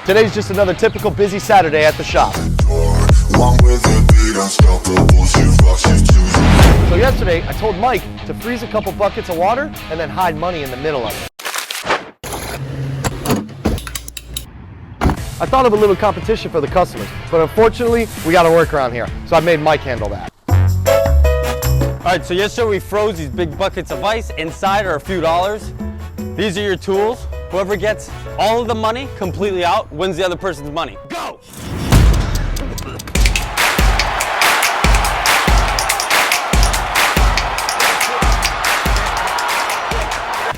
Today's just another typical busy Saturday at the shop. So yesterday, I told Mike to freeze a couple buckets of water and then hide money in the middle of it. I thought of a little competition for the customers, but unfortunately, we got to work around here, so I made Mike handle that. All right, so yesterday we froze these big buckets of ice. Inside are a few dollars. These are your tools. Whoever gets all of the money completely out wins the other person's money. Go!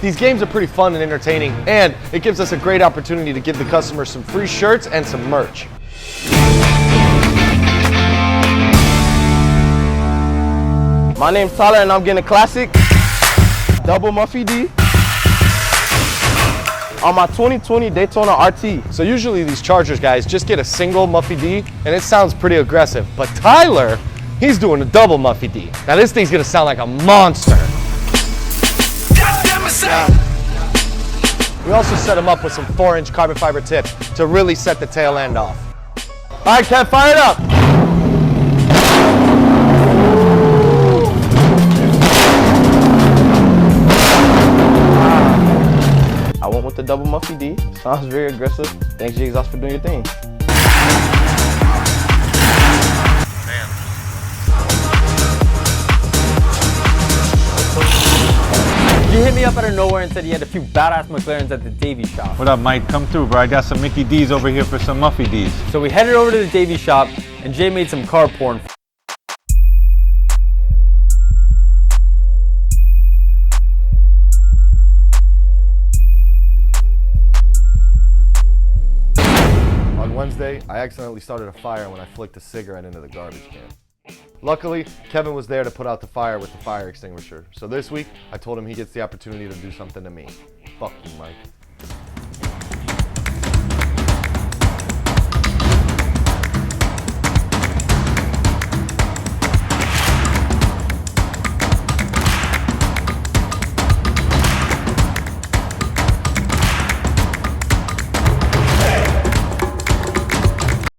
These games are pretty fun and entertaining, and it gives us a great opportunity to give the customers some free shirts and some merch. My name's Tyler and I'm getting a classic double Muffy D on my 2020 Daytona RT. So usually these Chargers guys just get a single Muffy D, and it sounds pretty aggressive. But Tyler, he's doing a double Muffy D. Now this thing's gonna sound like a monster. We also set him up with some 4-inch carbon fiber tips to really set the tail end off. All right, Kev, fire it up. I went with the double Muffy D. Sounds very aggressive. Thanks, Jigsaw, for doing your thing. You hit me up out of nowhere and said you had a few badass McLarens at the Davy shop. What up, Mike? Come through, bro. I got some Mickey D's over here for some Muffy D's. So we headed over to the Davy shop and Jay made some car porn. On Wednesday, I accidentally started a fire when I flicked a cigarette into the garbage can. Luckily, Kevin was there to put out the fire with the fire extinguisher. So this week, I told him he gets the opportunity to do something to me. Fuck you, Mike.